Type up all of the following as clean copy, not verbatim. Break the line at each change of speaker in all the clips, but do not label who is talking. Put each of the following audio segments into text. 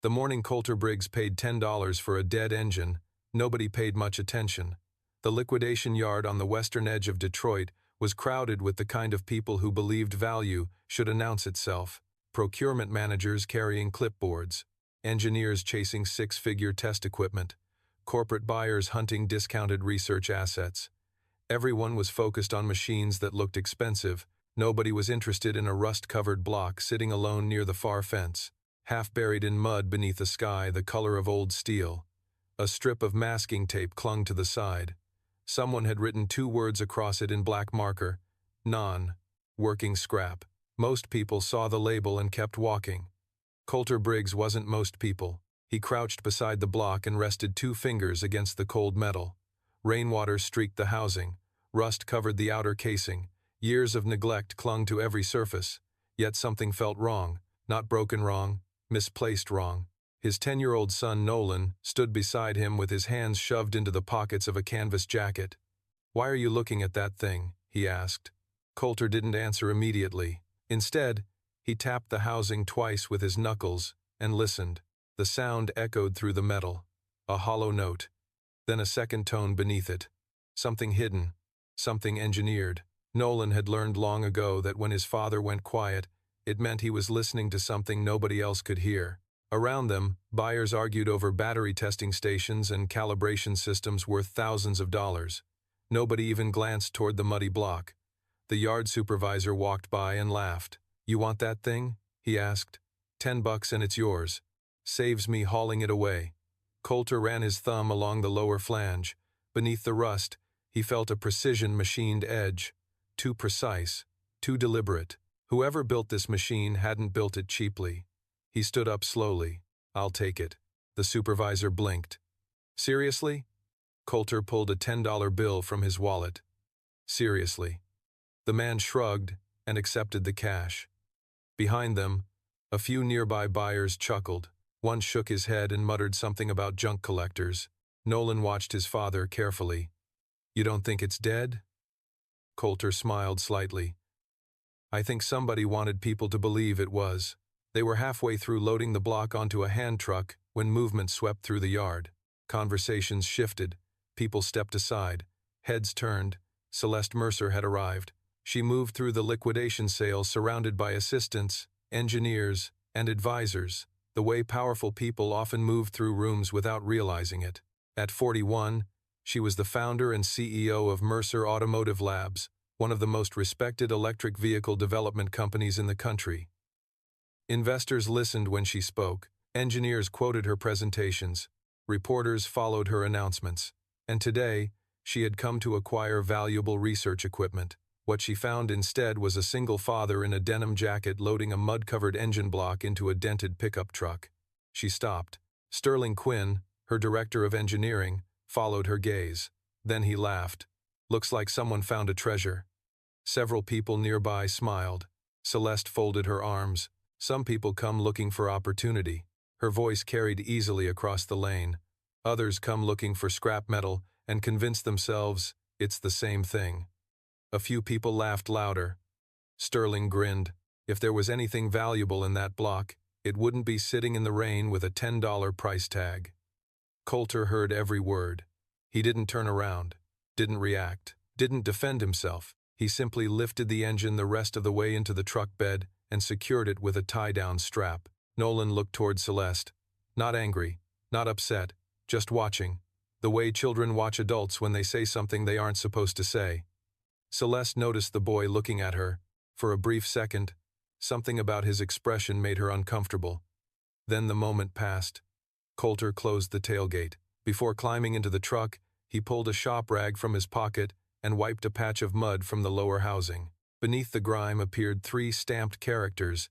The morning Coulter Briggs paid $10 for a dead engine, nobody paid much attention. The liquidation yard on the western edge of Detroit was crowded with the kind of people who believed value should announce itself. Procurement managers carrying clipboards, engineers chasing six-figure test equipment, corporate buyers hunting discounted research assets. Everyone was focused on machines that looked expensive. Nobody was interested in a rust-covered block sitting alone near the far fence, half buried in mud beneath a sky the color of old steel. A strip of masking tape clung to the side. Someone had written 2 words across it in black marker: non-working scrap. Most people saw the label and kept walking. Coulter Briggs wasn't most people. He crouched beside the block and rested 2 fingers against the cold metal. Rainwater streaked the housing. Rust covered the outer casing. Years of neglect clung to every surface. Yet something felt wrong. Not broken wrong, misplaced wrong. His 10-year-old son, Nolan, stood beside him with his hands shoved into the pockets of a canvas jacket. "Why are you looking at that thing?" he asked. Coulter didn't answer immediately. Instead, he tapped the housing twice with his knuckles and listened. The sound echoed through the metal, a hollow note, then a second tone beneath it. Something hidden, something engineered. Nolan had learned long ago that when his father went quiet, it meant he was listening to something nobody else could hear. Around them, buyers argued over battery testing stations and calibration systems worth thousands of dollars. Nobody even glanced toward the muddy block. The yard supervisor walked by and laughed. "You want that thing?" he asked. $10 and it's yours. Saves me hauling it away." Coulter ran his thumb along the lower flange. Beneath the rust, he felt a precision-machined edge. Too precise, too deliberate. Whoever built this machine hadn't built it cheaply. He stood up slowly. "I'll take it." The supervisor blinked. "Seriously?" Coulter pulled a $10 bill from his wallet. "Seriously." The man shrugged and accepted the cash. Behind them, a few nearby buyers chuckled. One shook his head and muttered something about junk collectors. Nolan watched his father carefully. "You don't think it's dead?" Coulter smiled slightly. "I think somebody wanted people to believe it was." They were halfway through loading the block onto a hand truck when movement swept through the yard. Conversations shifted. People stepped aside. Heads turned. Celeste Mercer had arrived. She moved through the liquidation sale surrounded by assistants, engineers, and advisors, the way powerful people often move through rooms without realizing it. At 41, she was the founder and CEO of Mercer Automotive Labs, one of the most respected electric vehicle development companies in the country. Investors listened when she spoke. Engineers quoted her presentations. Reporters followed her announcements. And today, she had come to acquire valuable research equipment. What she found instead was a single father in a denim jacket loading a mud-covered engine block into a dented pickup truck. She stopped. Sterling Quinn, her director of engineering, followed her gaze. Then he laughed. "Looks like someone found a treasure." Several people nearby smiled. Celeste folded her arms. "Some people come looking for opportunity." Her voice carried easily across the lane. "Others come looking for scrap metal and convince themselves it's the same thing." A few people laughed louder. Sterling grinned. If there was anything valuable in that block, it wouldn't be sitting in the rain with a $10 price tag. Coulter heard every word. He didn't turn around, didn't react, didn't defend himself. He simply lifted the engine the rest of the way into the truck bed and secured it with a tie-down strap. Nolan looked toward Celeste. Not angry, not upset, just watching. The way children watch adults when they say something they aren't supposed to say. Celeste noticed the boy looking at her. For a brief second, something about his expression made her uncomfortable. Then the moment passed. Coulter closed the tailgate. Before climbing into the truck, he pulled a shop rag from his pocket and wiped a patch of mud from the lower housing. Beneath the grime appeared 3 stamped characters,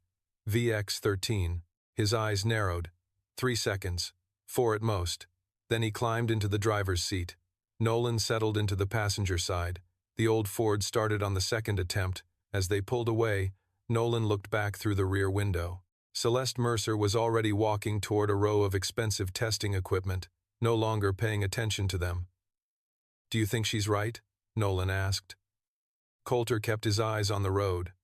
VX13. His eyes narrowed. 3 seconds. 4 at most. Then he climbed into the driver's seat. Nolan settled into the passenger side. The old Ford started on the second attempt. As they pulled away, Nolan looked back through the rear window. Celeste Mercer was already walking toward a row of expensive testing equipment, no longer paying attention to them. "Do you think she's right?" Nolan asked. Coulter kept his eyes on the road.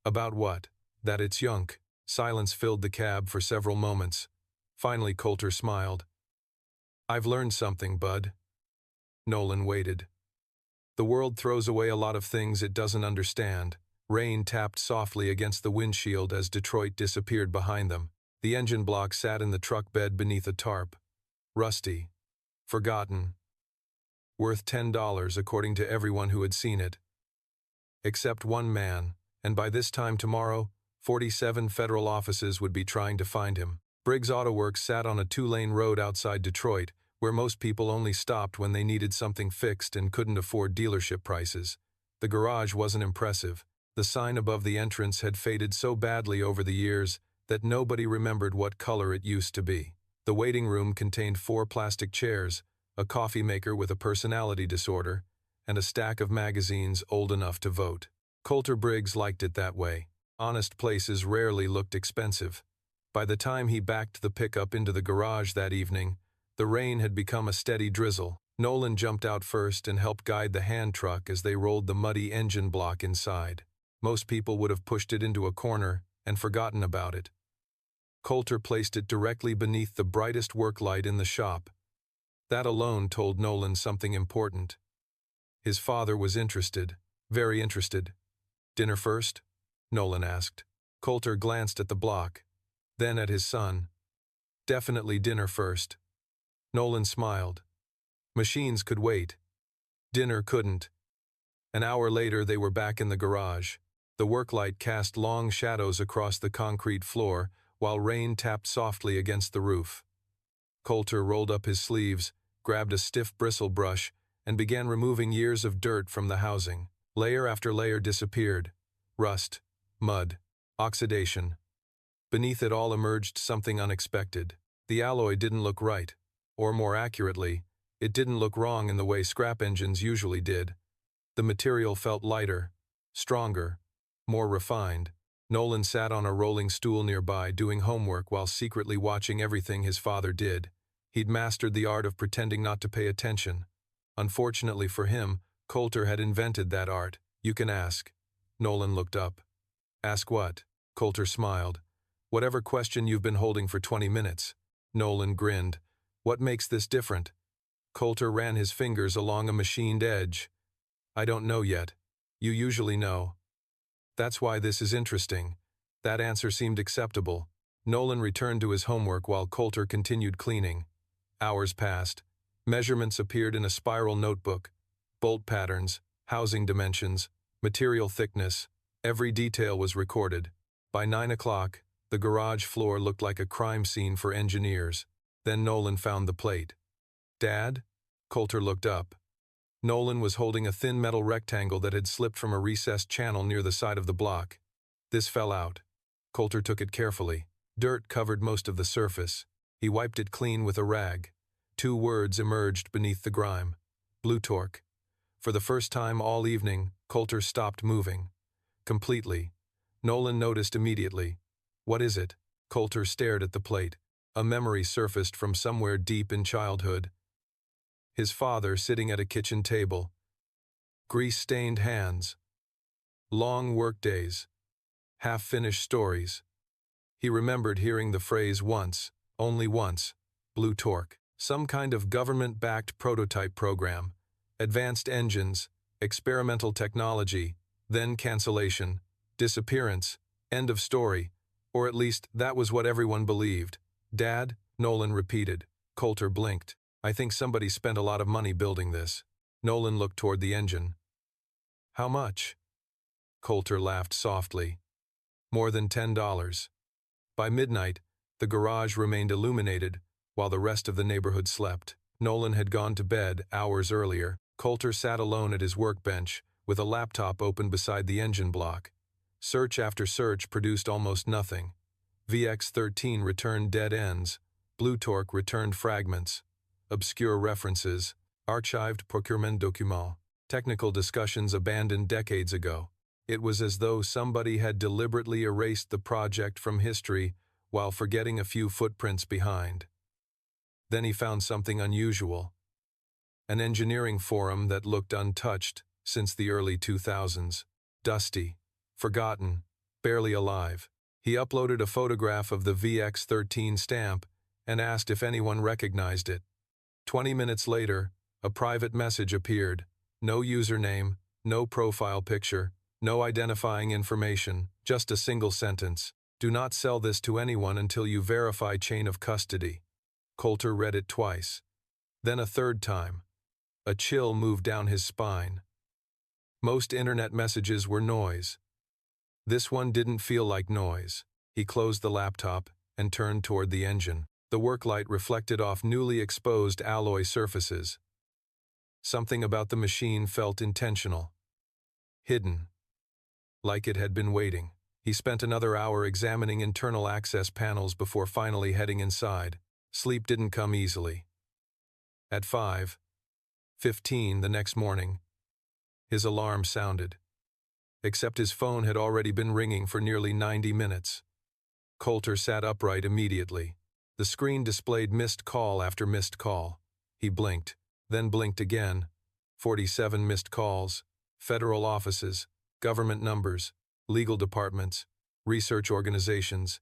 "About what?" "That it's junk." Silence filled the cab for several moments. Finally, Coulter smiled. "I've learned something, bud." Nolan waited. The world throws away a lot of things it doesn't understand. Rain tapped softly against the windshield as Detroit disappeared behind them. The engine block sat in the truck bed beneath a tarp. Rusty. Forgotten. Worth $10 according to everyone who had seen it. Except one man, and by this time tomorrow, 47 federal offices would be trying to find him. Briggs Auto Works sat on a 2-lane road outside Detroit, where most people only stopped when they needed something fixed and couldn't afford dealership prices. The garage wasn't impressive. The sign above the entrance had faded so badly over the years that nobody remembered what color it used to be. The waiting room contained 4 plastic chairs, a coffee maker with a personality disorder, and a stack of magazines old enough to vote. Coulter Briggs liked it that way. Honest places rarely looked expensive. By the time he backed the pickup into the garage that evening, the rain had become a steady drizzle. Nolan jumped out first and helped guide the hand truck as they rolled the muddy engine block inside. Most people would have pushed it into a corner and forgotten about it. Coulter placed it directly beneath the brightest work light in the shop. That alone told Nolan something important. His father was interested, very interested. "Dinner first?" Nolan asked. Coulter glanced at the block, then at his son. "Definitely dinner first." Nolan smiled. Machines could wait. Dinner couldn't. An hour later they were back in the garage. The work light cast long shadows across the concrete floor, while rain tapped softly against the roof. Coulter rolled up his sleeves, grabbed a stiff bristle brush, and began removing years of dirt from the housing. Layer after layer disappeared. Rust, mud, oxidation. Beneath it all emerged something unexpected. The alloy didn't look right, or more accurately, it didn't look wrong in the way scrap engines usually did. The material felt lighter, stronger, more refined. Nolan sat on a rolling stool nearby doing homework while secretly watching everything his father did. He'd mastered the art of pretending not to pay attention. Unfortunately for him, Coulter had invented that art. "You can ask." Nolan looked up. "Ask what?" Coulter smiled. "Whatever question you've been holding for 20 minutes. Nolan grinned. "What makes this different?" Coulter ran his fingers along a machined edge. "I don't know yet. You usually know." "That's why this is interesting." That answer seemed acceptable. Nolan returned to his homework while Coulter continued cleaning. Hours passed. Measurements appeared in a spiral notebook. Bolt patterns, housing dimensions, material thickness. Every detail was recorded. By 9 o'clock, the garage floor looked like a crime scene for engineers. Then Nolan found the plate. "Dad?" Coulter looked up. Nolan was holding a thin metal rectangle that had slipped from a recessed channel near the side of the block. This fell out. Coulter took it carefully. Dirt covered most of the surface. He wiped it clean with a rag. 2 words emerged beneath the grime. "Blue torque." For the first time all evening, Coulter stopped moving. Completely. Nolan noticed immediately. "What is it?" Coulter stared at the plate. A memory surfaced from somewhere deep in childhood. His father sitting at a kitchen table. Grease-stained hands. Long workdays. Half-finished stories. He remembered hearing the phrase once, only once. Blue torque. Some kind of government-backed prototype program. Advanced engines, experimental technology, then cancellation, disappearance, end of story. Or at least that was what everyone believed. "Dad?" Nolan repeated. Coulter blinked. "I think somebody spent a lot of money building this." Nolan looked toward the engine. "How much?" Coulter laughed softly. "More than $10. By midnight, the garage remained illuminated, while the rest of the neighborhood slept. Nolan had gone to bed hours earlier. Coulter sat alone at his workbench, with a laptop open beside the engine block. Search after search produced almost nothing. VX13 returned dead ends. Blue torque returned fragments. Obscure references. Archived procurement document. Technical discussions abandoned decades ago. It was as though somebody had deliberately erased the project from history while forgetting a few footprints behind. Then he found something unusual. An engineering forum that looked untouched since the early 2000s. Dusty, forgotten, barely alive. He uploaded a photograph of the VX13 stamp and asked if anyone recognized it. 20 minutes later, a private message appeared. No username, no profile picture, no identifying information, just a single sentence. Do not sell this to anyone until you verify chain of custody. Coulter read it twice. Then a third time. A chill moved down his spine. Most internet messages were noise. This one didn't feel like noise. He closed the laptop and turned toward the engine. The work light reflected off newly exposed alloy surfaces. Something about the machine felt intentional. Hidden. Like it had been waiting. He spent another hour examining internal access panels before finally heading inside. Sleep didn't come easily. At 5:15 the next morning, his alarm sounded. Except his phone had already been ringing for nearly 90 minutes. Coulter sat upright immediately. The screen displayed missed call after missed call. He blinked, then blinked again. 47 missed calls. Federal offices, government numbers, legal departments, research organizations,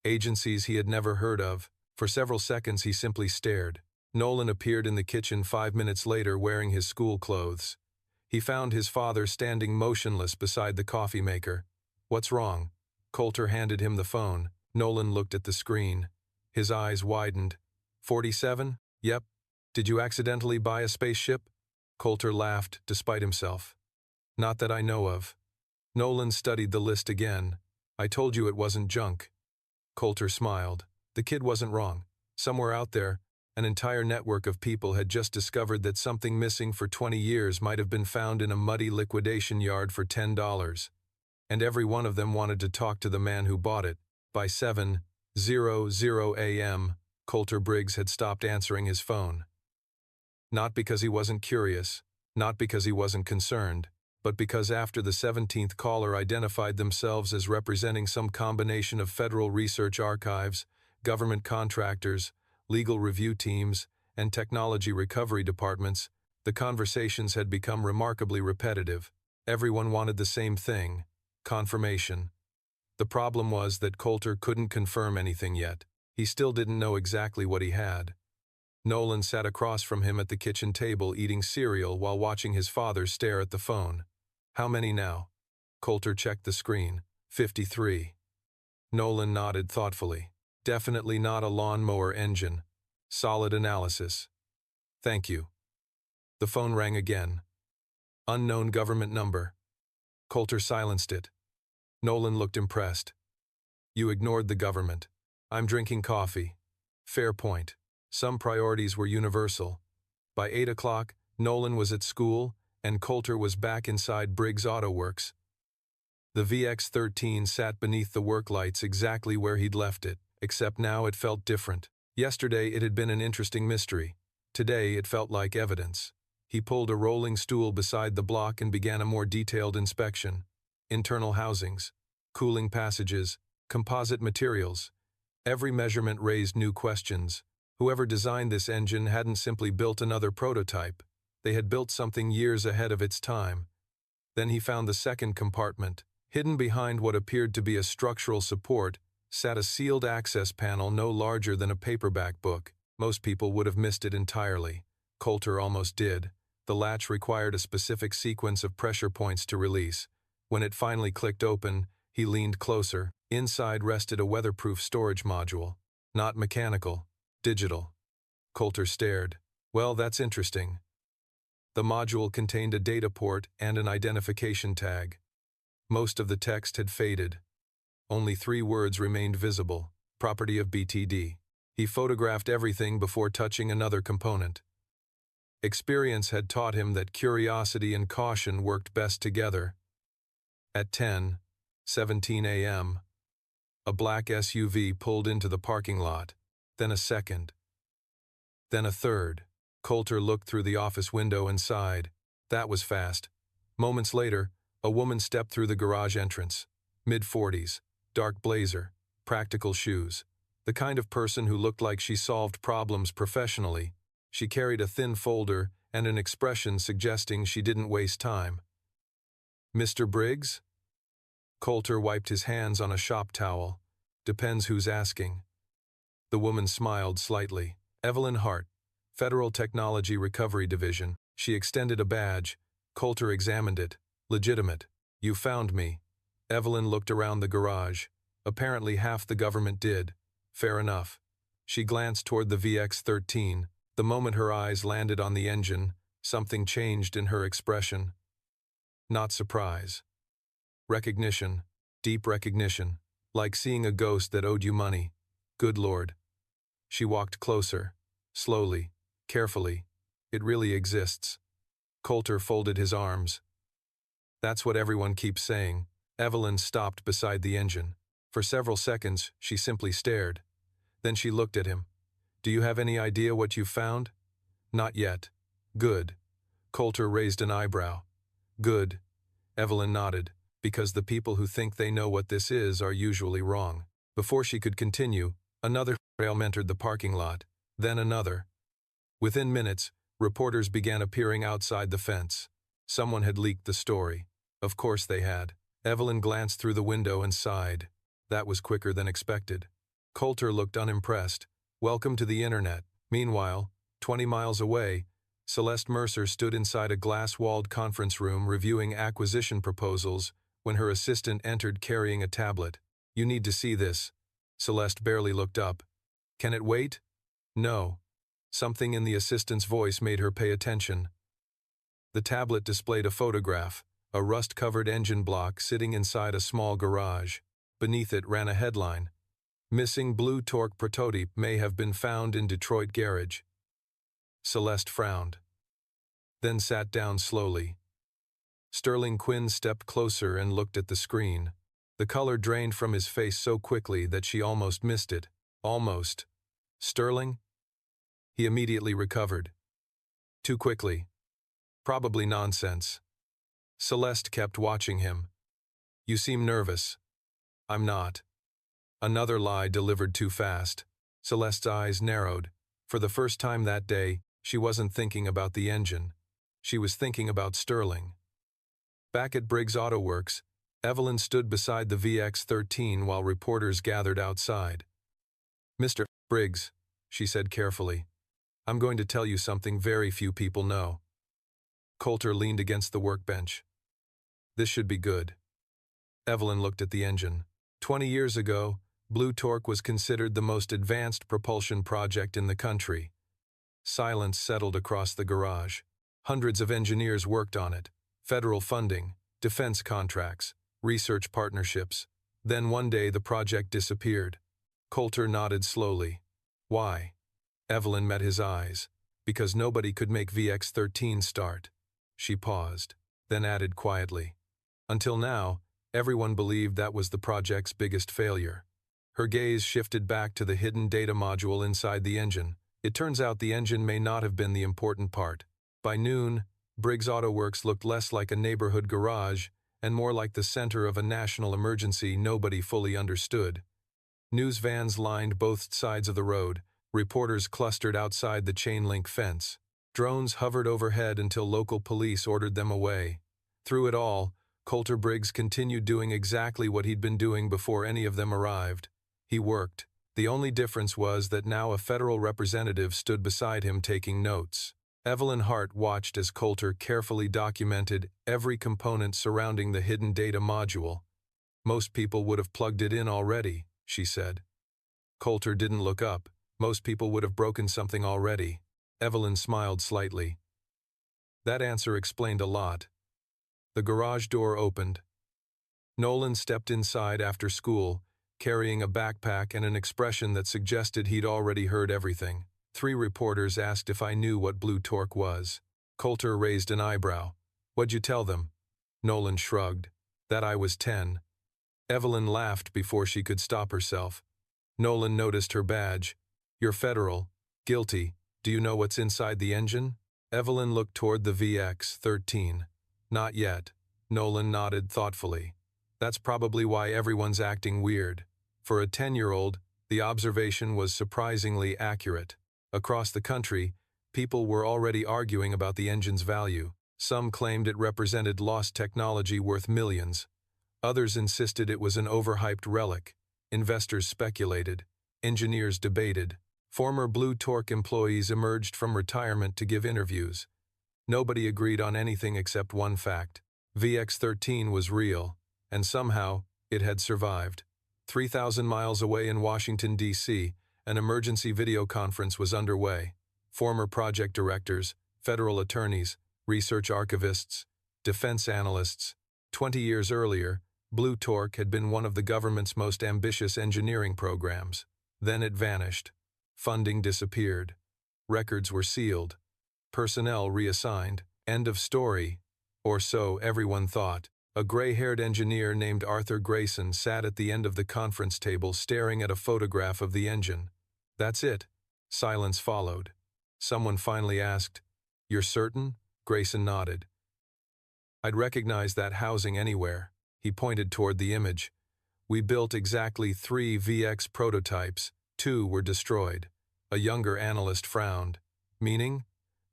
agencies he had never heard of. For several seconds he simply stared. Nolan appeared in the kitchen 5 minutes later wearing his school clothes. He found his father standing motionless beside the coffee maker. "What's wrong?" Coulter handed him the phone. Nolan looked at the screen. His eyes widened. 47? Yep. Did you accidentally buy a spaceship? Coulter laughed, despite himself. Not that I know of. Nolan studied the list again. I told you it wasn't junk. Coulter smiled. The kid wasn't wrong. Somewhere out there, an entire network of people had just discovered that something missing for 20 years might have been found in a muddy liquidation yard for $10. And every one of them wanted to talk to the man who bought it. By 7:00 a.m., Coulter Briggs had stopped answering his phone. Not because he wasn't curious, not because he wasn't concerned, but because after the 17th caller identified themselves as representing some combination of federal research archives, government contractors, legal review teams, and technology recovery departments, the conversations had become remarkably repetitive. Everyone wanted the same thing: confirmation. The problem was that Coulter couldn't confirm anything yet. He still didn't know exactly what he had. Nolan sat across from him at the kitchen table eating cereal while watching his father stare at the phone. How many now? Coulter checked the screen. 53. Nolan nodded thoughtfully. Definitely not a lawnmower engine. Solid analysis. Thank you. The phone rang again. Unknown government number. Coulter silenced it. Nolan looked impressed. You ignored the government. I'm drinking coffee. Fair point. Some priorities were universal. By 8 o'clock, Nolan was at school, and Coulter was back inside Briggs Auto Works. The VX-13 sat beneath the work lights exactly where he'd left it, except now it felt different. Yesterday it had been an interesting mystery. Today it felt like evidence. He pulled a rolling stool beside the block and began a more detailed inspection. Internal housings, cooling passages, composite materials. Every measurement raised new questions. Whoever designed this engine hadn't simply built another prototype. They had built something years ahead of its time. Then he found the second compartment. Hidden behind what appeared to be a structural support sat a sealed access panel no larger than a paperback book. Most people would have missed it entirely. Coulter almost did. The latch required a specific sequence of pressure points to release. When it finally clicked open, he leaned closer. Inside rested a weatherproof storage module. Not mechanical, digital. Coulter stared. Well, that's interesting. The module contained a data port and an identification tag. Most of the text had faded. Only 3 words remained visible: property of BTD. He photographed everything before touching another component. Experience had taught him that curiosity and caution worked best together. At 10:17 a.m., a black SUV pulled into the parking lot. Then a second. Then a third. Coulter looked through the office window and sighed. That was fast. Moments later, a woman stepped through the garage entrance. Mid-40s, dark blazer, practical shoes. The kind of person who looked like she solved problems professionally. She carried a thin folder and an expression suggesting she didn't waste time. Mr. Briggs? Coulter wiped his hands on a shop towel. Depends who's asking. The woman smiled slightly. Evelyn Hart, Federal Technology Recovery Division. She extended a badge. Coulter examined it. Legitimate. You found me. Evelyn looked around the garage. Apparently half the government did. Fair enough. She glanced toward the VX-13. The moment her eyes landed on the engine, something changed in her expression. Not surprise. Recognition. Deep recognition. Like seeing a ghost that owed you money. Good Lord. She walked closer. Slowly. Carefully. It really exists. Coulter folded his arms. That's what everyone keeps saying. Evelyn stopped beside the engine. For several seconds, she simply stared. Then she looked at him. Do you have any idea what you found? Not yet. Good. Coulter raised an eyebrow. Good. Evelyn nodded, because the people who think they know what this is are usually wrong. Before she could continue, another rail entered the parking lot, then another. Within minutes, reporters began appearing outside the fence. Someone had leaked the story. Of course they had. Evelyn glanced through the window and sighed. That was quicker than expected. Coulter looked unimpressed. Welcome to the internet. Meanwhile, 20 miles away, Celeste Mercer stood inside a glass-walled conference room reviewing acquisition proposals when her assistant entered carrying a tablet. You need to see this. Celeste barely looked up. Can it wait? No. Something in the assistant's voice made her pay attention. The tablet displayed a photograph, a rust-covered engine block sitting inside a small garage. Beneath it ran a headline. Missing blue torque prototype may have been found in Detroit garage. Celeste frowned. Then sat down slowly. Sterling Quinn stepped closer and looked at the screen. The color drained from his face so quickly that she almost missed it. Almost. Sterling? He immediately recovered. Too quickly. Probably nonsense. Celeste kept watching him. You seem nervous. I'm not. Another lie delivered too fast. Celeste's eyes narrowed. For the first time that day, she wasn't thinking about the engine. She was thinking about Sterling. Back at Briggs Auto Works, Evelyn stood beside the VX-13 while reporters gathered outside. Mr. Briggs, she said carefully, I'm going to tell you something very few people know. Coulter leaned against the workbench. This should be good. Evelyn looked at the engine. 20 years ago, Blue Torque was considered the most advanced propulsion project in the country. Silence settled across the garage. Hundreds of engineers worked on it. Federal funding, defense contracts, research partnerships. Then one day the project disappeared. Coulter nodded slowly. Why? Evelyn met his eyes. Because nobody could make VX-13 start. She paused, then added quietly. Until now, everyone believed that was the project's biggest failure. Her gaze shifted back to the hidden data module inside the engine. It turns out the engine may not have been the important part. By noon, Briggs Auto Works looked less like a neighborhood garage and more like the center of a national emergency nobody fully understood. News vans lined both sides of the road. Reporters clustered outside the chain-link fence. Drones hovered overhead until local police ordered them away. Through it all, Coulter Briggs continued doing exactly what he'd been doing before any of them arrived. He worked. The only difference was that now a federal representative stood beside him taking notes. Evelyn Hart watched as Coulter carefully documented every component surrounding the hidden data module. Most people would have plugged it in already, she said. Coulter didn't look up. Most people would have broken something already. Evelyn smiled slightly. That answer explained a lot. The garage door opened. Nolan stepped inside after school, carrying a backpack and an expression that suggested he'd already heard everything. 3 reporters asked if I knew what Blue Torque was. Coulter raised an eyebrow. What'd you tell them? Nolan shrugged. That I was 10. Evelyn laughed before she could stop herself. Nolan noticed her badge. You're federal. Guilty. Do you know what's inside the engine? Evelyn looked toward the VX-13. Not yet. Nolan nodded thoughtfully. That's probably why everyone's acting weird. For a 10-year-old, the observation was surprisingly accurate. Across the country, people were already arguing about the engine's value. Some claimed it represented lost technology worth millions. Others insisted it was an overhyped relic. Investors speculated. Engineers debated. Former Blue Torque employees emerged from retirement to give interviews. Nobody agreed on anything except one fact. VX-13 was real, and somehow, it had survived. 3,000 miles away in Washington, D.C., an emergency video conference was underway. Former project directors, federal attorneys, research archivists, defense analysts. 20 years earlier, Blue Torque had been one of the government's most ambitious engineering programs. Then it vanished. Funding disappeared. Records were sealed. Personnel reassigned. End of story. Or so everyone thought. A gray-haired engineer named Arthur Grayson sat at the end of the conference table staring at a photograph of the engine. That's it. Silence followed. Someone finally asked, "You're certain?" Grayson nodded. "I'd recognize that housing anywhere." He pointed toward the image. "We built exactly 3 VX prototypes. 2 were destroyed." A younger analyst frowned. "Meaning?"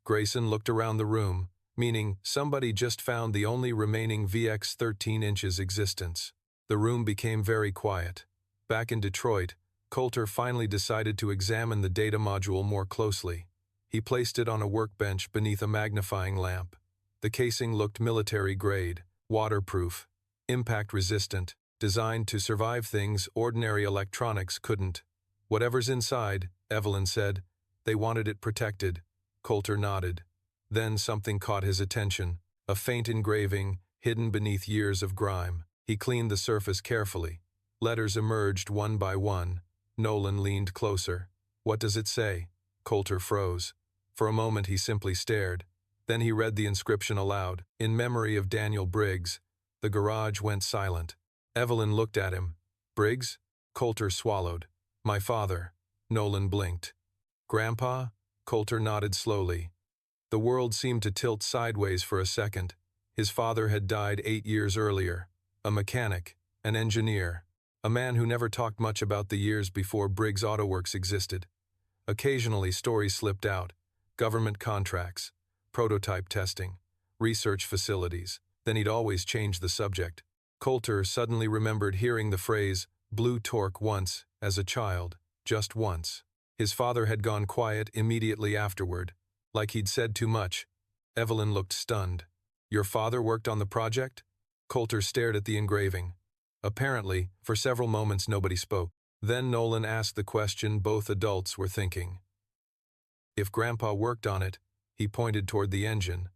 Grayson looked around the room. "Meaning, somebody just found the only remaining VX-13 inches existence." The room became very quiet. Back in Detroit, Coulter finally decided to examine the data module more closely. He placed it on a workbench beneath a magnifying lamp. The casing looked military-grade, waterproof, impact-resistant, designed to survive things ordinary electronics couldn't. "Whatever's inside," Evelyn said. "They wanted it protected." Coulter nodded. Then something caught his attention, a faint engraving hidden beneath years of grime. He cleaned the surface carefully. Letters emerged one by one. Nolan leaned closer. "What does it say?" Coulter froze. For a moment he simply stared. Then he read the inscription aloud. "In memory of Daniel Briggs." The garage went silent. Evelyn looked at him. "Briggs?" Coulter swallowed. "My father." Nolan blinked. "Grandpa?" Coulter nodded slowly. The world seemed to tilt sideways for a second. His father had died 8 years earlier. A mechanic, an engineer, a man who never talked much about the years before Briggs Auto Works existed. Occasionally stories slipped out. Government contracts, prototype testing, research facilities. Then he'd always change the subject. Coulter suddenly remembered hearing the phrase, "Blue Torque," once, as a child, just once. His father had gone quiet immediately afterward, like he'd said too much. Evelyn looked stunned. "Your father worked on the project?" Coulter stared at the engraving. Apparently, for several moments nobody spoke. Then Nolan asked the question both adults were thinking. "If Grandpa worked on it," he pointed toward the engine,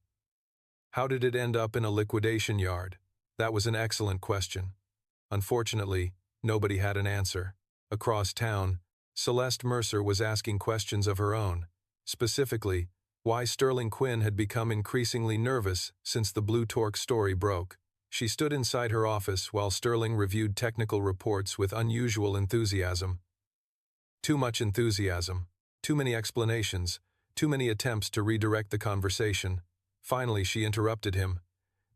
"how did it end up in a liquidation yard?" That was an excellent question. Unfortunately, nobody had an answer. Across town, Celeste Mercer was asking questions of her own. Specifically, why Sterling Quinn had become increasingly nervous since the Blue Torque story broke. She stood inside her office while Sterling reviewed technical reports with unusual enthusiasm. Too much enthusiasm, too many explanations, too many attempts to redirect the conversation. Finally, she interrupted him.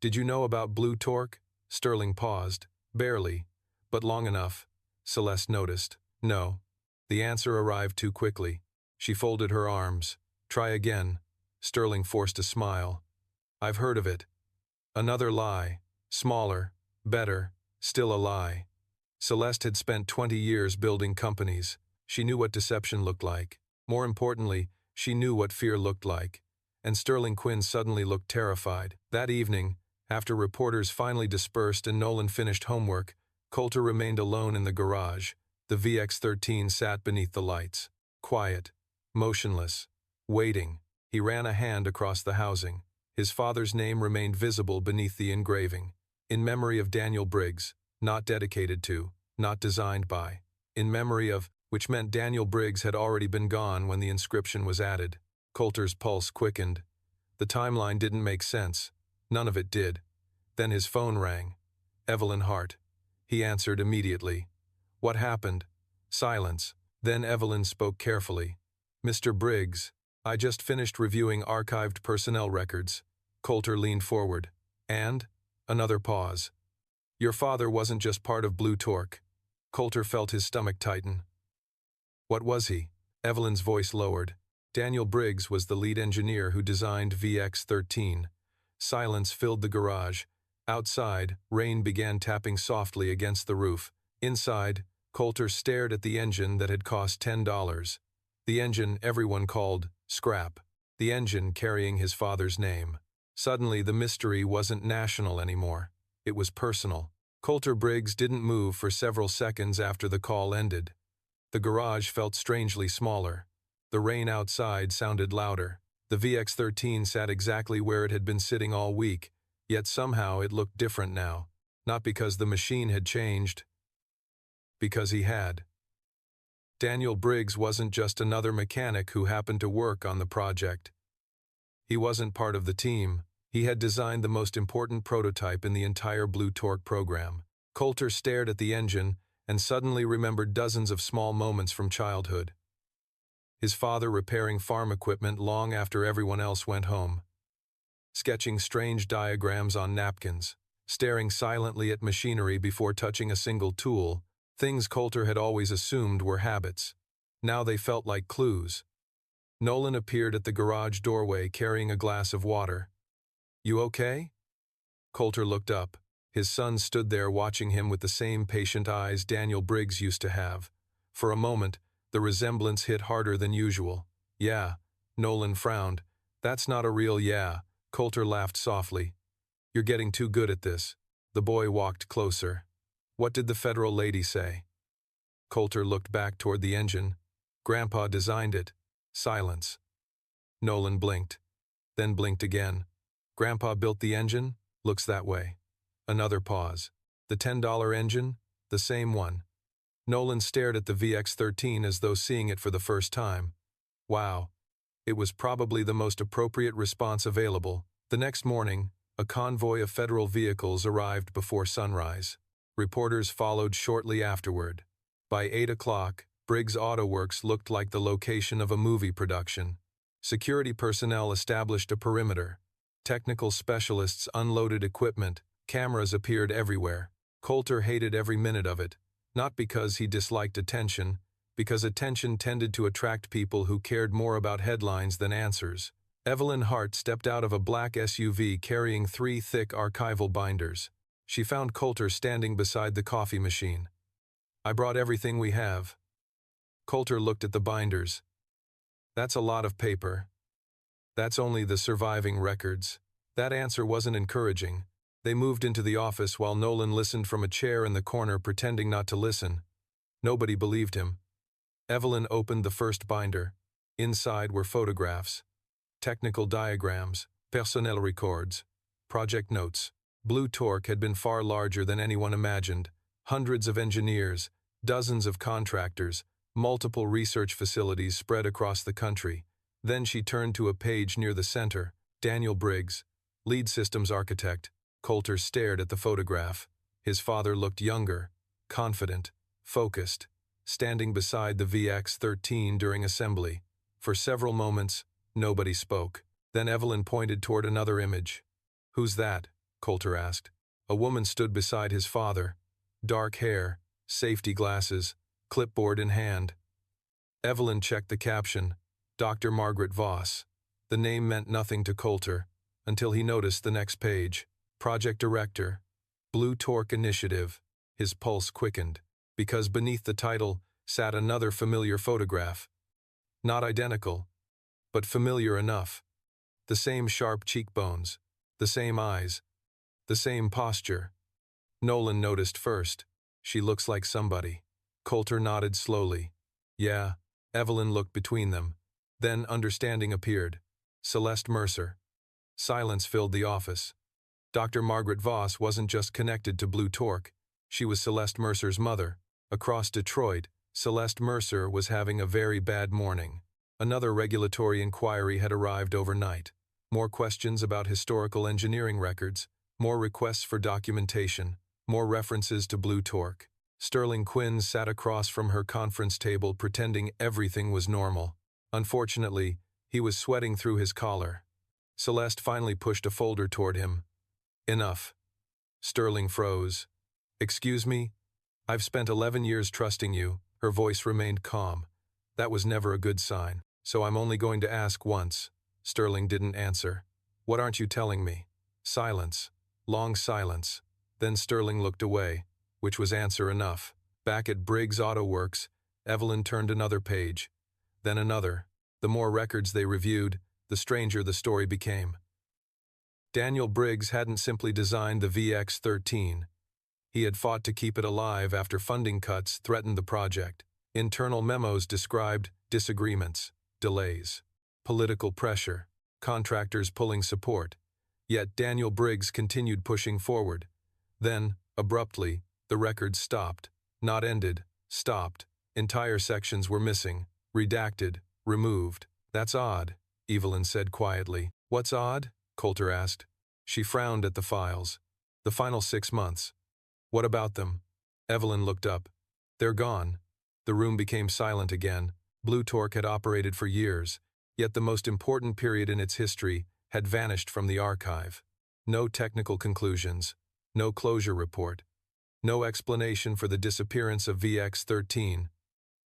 "Did you know about Blue Torque?" Sterling paused. "Barely, but long enough." Celeste noticed. "No." The answer arrived too quickly. She folded her arms. "Try again." Sterling forced a smile. "I've heard of it." Another lie. Smaller, better, still a lie. Celeste had spent 20 years building companies. She knew what deception looked like. More importantly, she knew what fear looked like. And Sterling Quinn suddenly looked terrified. That evening, after reporters finally dispersed and Nolan finished homework, Coulter remained alone in the garage. The VX-13 sat beneath the lights. Quiet, motionless, waiting. He ran a hand across the housing. His father's name remained visible beneath the engraving. "In memory of Daniel Briggs," not dedicated to, not designed by. "In memory of," which meant Daniel Briggs had already been gone when the inscription was added. Coulter's pulse quickened. The timeline didn't make sense. None of it did. Then his phone rang. Evelyn Hart. He answered immediately. "What happened?" Silence. Then Evelyn spoke carefully. "Mr. Briggs, I just finished reviewing archived personnel records." Coulter leaned forward. "And?" Another pause. "Your father wasn't just part of Blue Torque." Coulter felt his stomach tighten. "What was he?" Evelyn's voice lowered. "Daniel Briggs was the lead engineer who designed VX-13. Silence filled the garage. Outside, rain began tapping softly against the roof. Inside, Coulter stared at the engine that had cost $10. The engine everyone called scrap. The engine carrying his father's name. Suddenly, the mystery wasn't national anymore. It was personal. Coulter Briggs didn't move for several seconds after the call ended. The garage felt strangely smaller. The rain outside sounded louder. The VX-13 sat exactly where it had been sitting all week, yet somehow it looked different now. Not because the machine had changed, because he had. Daniel Briggs wasn't just another mechanic who happened to work on the project. He wasn't part of the team. He had designed the most important prototype in the entire Blue Torque program. Coulter stared at the engine and suddenly remembered dozens of small moments from childhood. His father repairing farm equipment long after everyone else went home. Sketching strange diagrams on napkins. Staring silently at machinery before touching a single tool. Things Coulter had always assumed were habits. Now they felt like clues. Nolan appeared at the garage doorway carrying a glass of water. "You okay?" Coulter looked up. His son stood there watching him with the same patient eyes Daniel Briggs used to have. For a moment, the resemblance hit harder than usual. "Yeah." Nolan frowned. "That's not a real yeah." Coulter laughed softly. "You're getting too good at this." The boy walked closer. "What did the federal lady say?" Coulter looked back toward the engine. "Grandpa designed it." Silence. Nolan blinked. Then blinked again. "Grandpa built the engine? Looks that way." Another pause. "The $10 engine? The same one." Nolan stared at the VX-13 as though seeing it for the first time. Wow. It was probably the most appropriate response available. The next morning, a convoy of federal vehicles arrived before sunrise. Reporters followed shortly afterward. By 8 o'clock, Briggs Auto Works looked like the location of a movie production. Security personnel established a perimeter. Technical specialists unloaded equipment. Cameras appeared everywhere. Coulter hated every minute of it, not because he disliked attention, because attention tended to attract people who cared more about headlines than answers. Evelyn Hart stepped out of a black SUV carrying 3 thick archival binders. She found Coulter standing beside the coffee machine. "I brought everything we have." Coulter looked at the binders. "That's a lot of paper." "That's only the surviving records." That answer wasn't encouraging. They moved into the office while Nolan listened from a chair in the corner pretending not to listen. Nobody believed him. Evelyn opened the first binder. Inside were photographs. Technical diagrams, personnel records, project notes. Blue Torque had been far larger than anyone imagined. Hundreds of engineers, dozens of contractors, multiple research facilities spread across the country. Then she turned to a page near the center. Daniel Briggs, lead systems architect. Coulter stared at the photograph. His father looked younger, confident, focused, standing beside the VX-13 during assembly. For several moments, nobody spoke. Then Evelyn pointed toward another image. "Who's that?" Coulter asked. A woman stood beside his father. Dark hair, safety glasses, clipboard in hand. Evelyn checked the caption, Dr. Margaret Voss. The name meant nothing to Coulter, until he noticed the next page. Project Director, Blue Torque Initiative. His pulse quickened, because beneath the title sat another familiar photograph. Not identical, but familiar enough. The same sharp cheekbones, the same eyes, the same posture. Nolan noticed first. "She looks like somebody." Coulter nodded slowly. "Yeah." Evelyn looked between them. Then understanding appeared. Celeste Mercer. Silence filled the office. Dr. Margaret Voss wasn't just connected to Blue Torque. She was Celeste Mercer's mother. Across Detroit, Celeste Mercer was having a very bad morning. Another regulatory inquiry had arrived overnight. More questions about historical engineering records, more requests for documentation, more references to Blue Torque. Sterling Quinn sat across from her conference table pretending everything was normal. Unfortunately, he was sweating through his collar. Celeste finally pushed a folder toward him. "Enough." Sterling froze. "Excuse me? I've spent 11 years trusting you." Her voice remained calm. "That was never a good sign. So I'm only going to ask once." Sterling didn't answer. "What aren't you telling me?" Silence. Long silence. Then Sterling looked away, which was answer enough. Back at Briggs Auto Works, Evelyn turned another page, then another. The more records they reviewed, the stranger the story became. Daniel Briggs hadn't simply designed the VX-13. He had fought to keep it alive after funding cuts threatened the project. Internal memos described disagreements, delays, political pressure, contractors pulling support. Yet Daniel Briggs continued pushing forward. Then, abruptly, the records stopped. Not ended, stopped. Entire sections were missing, redacted, removed. "That's odd," Evelyn said quietly. "What's odd?" Coulter asked. She frowned at the files. "The final 6 months. What about them?" Evelyn looked up. "They're gone." The room became silent again. Blue Torque had operated for years, yet the most important period in its history had vanished from the archive. No technical conclusions, no closure report, no explanation for the disappearance of VX-13.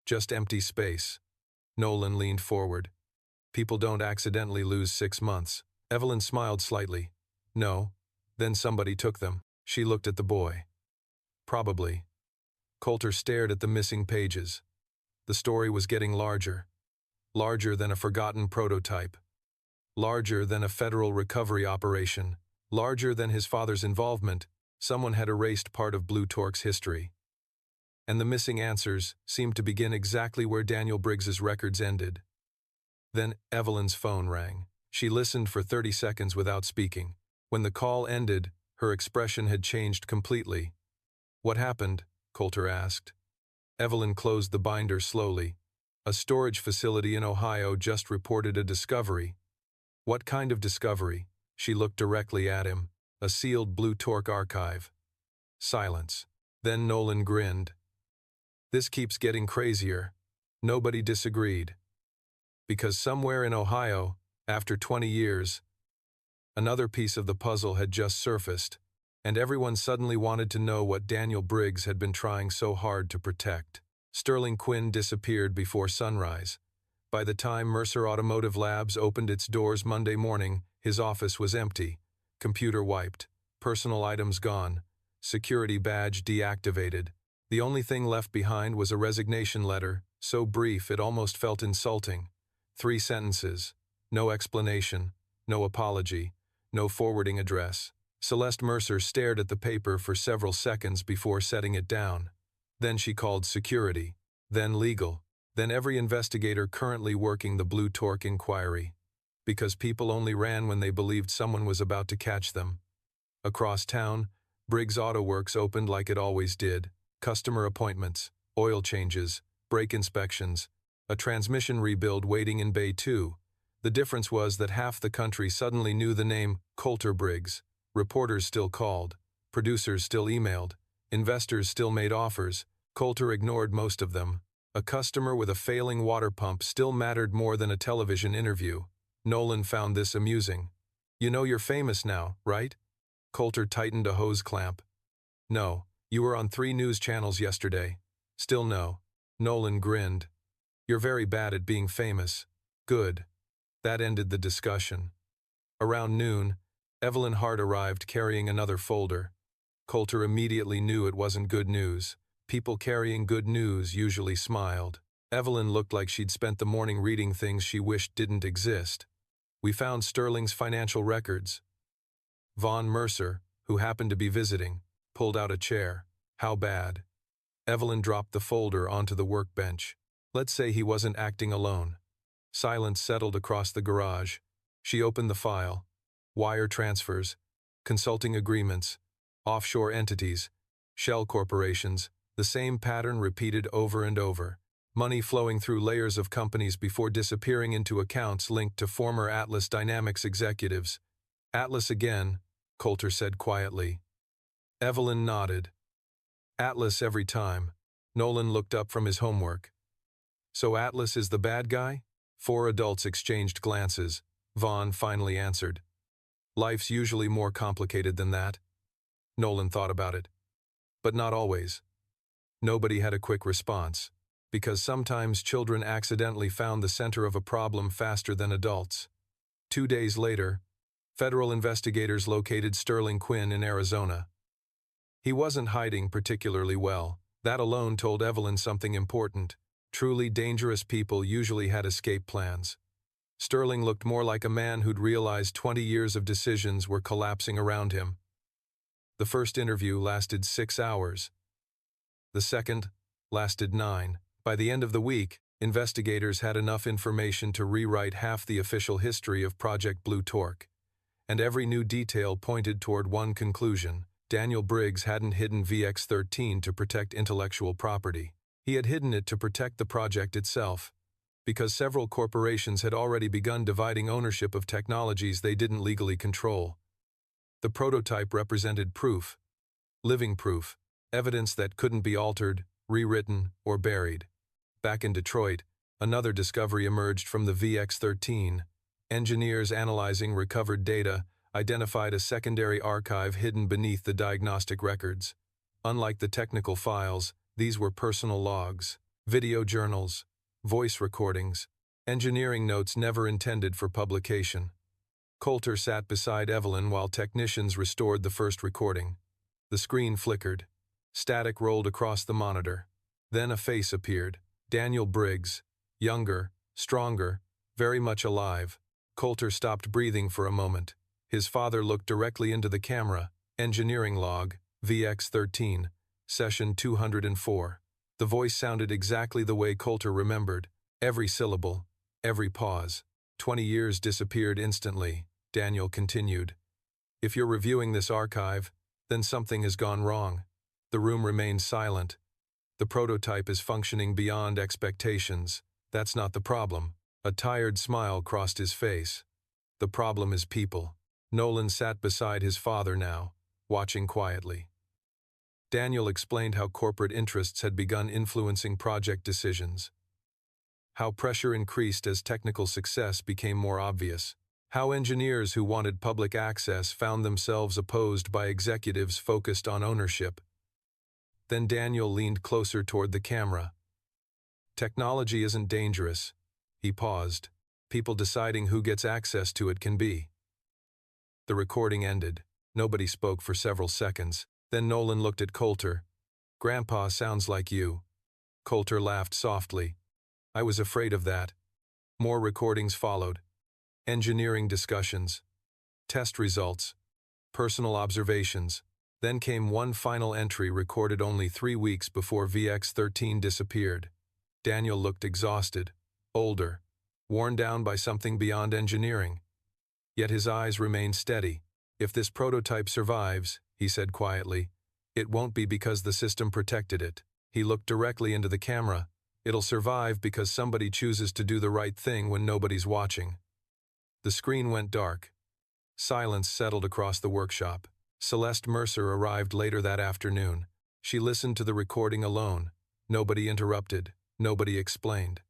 Just empty space. Nolan leaned forward. "People don't accidentally lose 6 months." Evelyn smiled slightly. "No. Then somebody took them." She looked at the boy. "Probably." Coulter stared at the missing pages. The story was getting larger. Larger than a forgotten prototype. Larger than a federal recovery operation. Larger than his father's involvement. Someone had erased part of Blue Torque's history. And the missing answers seemed to begin exactly where Daniel Briggs's records ended. Then Evelyn's phone rang. She listened for 30 seconds without speaking. When the call ended, her expression had changed completely. "What happened?" Coulter asked. Evelyn closed the binder slowly. "A storage facility in Ohio just reported a discovery." "What kind of discovery?" She looked directly at him. "A sealed Blue Torque archive." Silence. Then Nolan grinned. "This keeps getting crazier." Nobody disagreed. Because somewhere in Ohio, after 20 years, another piece of the puzzle had just surfaced, and everyone suddenly wanted to know what Daniel Briggs had been trying so hard to protect. Sterling Quinn disappeared before sunrise. By the time Mercer Automotive Labs opened its doors Monday morning, his office was empty. Computer wiped. Personal items gone. Security badge deactivated. The only thing left behind was a resignation letter, so brief it almost felt insulting. 3 sentences. No explanation. No apology. No forwarding address. Celeste Mercer stared at the paper for several seconds before setting it down. Then she called security. Then legal. Then every investigator currently working the Blue Torque inquiry. Because people only ran when they believed someone was about to catch them. Across town, Briggs Auto Works opened like it always did. Customer appointments, oil changes, brake inspections, a transmission rebuild waiting in Bay 2. The difference was that half the country suddenly knew the name Coulter Briggs. Reporters still called. Producers still emailed. Investors still made offers. Coulter ignored most of them. A customer with a failing water pump still mattered more than a television interview. Nolan found this amusing. "You know you're famous now, right?" Coulter tightened a hose clamp. "No. You were on 3 news channels yesterday." "Still no." Nolan grinned. "You're very bad at being famous." "Good." That ended the discussion. Around noon, Evelyn Hart arrived carrying another folder. Coulter immediately knew it wasn't good news. People carrying good news usually smiled. Evelyn looked like she'd spent the morning reading things she wished didn't exist. "We found Sterling's financial records." Vaughn Mercer, who happened to be visiting, pulled out a chair. "How bad?" Evelyn dropped the folder onto the workbench. "Let's say he wasn't acting alone." Silence settled across the garage. She opened the file. Wire transfers, consulting agreements, offshore entities, shell corporations, the same pattern repeated over and over. Money flowing through layers of companies before disappearing into accounts linked to former Atlas Dynamics executives. "Atlas again," Coulter said quietly. Evelyn nodded. "Atlas every time." Nolan looked up from his homework. "So Atlas is the bad guy?" 4 adults exchanged glances. Vaughn finally answered. "Life's usually more complicated than that." Nolan thought about it. But not always. Nobody had a quick response, because sometimes children accidentally found the center of a problem faster than adults. 2 days later, federal investigators located Sterling Quinn in Arizona. He wasn't hiding particularly well. That alone told Evelyn something important. Truly dangerous people usually had escape plans. Sterling looked more like a man who'd realized 20 years of decisions were collapsing around him. The first interview lasted 6 hours. The second lasted 9. By the end of the week, investigators had enough information to rewrite half the official history of Project Blue Torque. And every new detail pointed toward one conclusion. Daniel Briggs hadn't hidden VX-13 to protect intellectual property. He had hidden it to protect the project itself, because several corporations had already begun dividing ownership of technologies they didn't legally control. The prototype represented proof, living proof, evidence that couldn't be altered, rewritten, or buried. Back in Detroit, another discovery emerged from the VX-13. Engineers analyzing recovered data identified a secondary archive hidden beneath the diagnostic records. Unlike the technical files, these were personal logs, video journals, voice recordings, engineering notes never intended for publication. Coulter sat beside Evelyn while technicians restored the first recording. The screen flickered. Static rolled across the monitor. Then a face appeared. Daniel Briggs, younger, stronger, very much alive. Coulter stopped breathing for a moment. His father looked directly into the camera. Engineering log, VX-13, session 204. The voice sounded exactly the way Coulter remembered. Every syllable, every pause. 20 years disappeared instantly. Daniel continued. If you're reviewing this archive, then something has gone wrong. The room remained silent. The prototype is functioning beyond expectations. That's not the problem. A tired smile crossed his face. The problem is people. Nolan sat beside his father now, watching quietly. Daniel explained how corporate interests had begun influencing project decisions. How pressure increased as technical success became more obvious. How engineers who wanted public access found themselves opposed by executives focused on ownership. Then Daniel leaned closer toward the camera. Technology isn't dangerous. He paused. People deciding who gets access to it can be. The recording ended. Nobody spoke for several seconds. Then Nolan looked at Coulter. "Grandpa sounds like you." Coulter laughed softly. "I was afraid of that." More recordings followed. Engineering discussions. Test results. Personal observations. Then came one final entry recorded only 3 weeks before VX-13 disappeared. Daniel looked exhausted, older, worn down by something beyond engineering. Yet his eyes remained steady. "If this prototype survives," he said quietly, "it won't be because the system protected it." He looked directly into the camera. "It'll survive because somebody chooses to do the right thing when nobody's watching." The screen went dark. Silence settled across the workshop. Celeste Mercer arrived later that afternoon. She listened to the recording alone. Nobody interrupted. Nobody explained.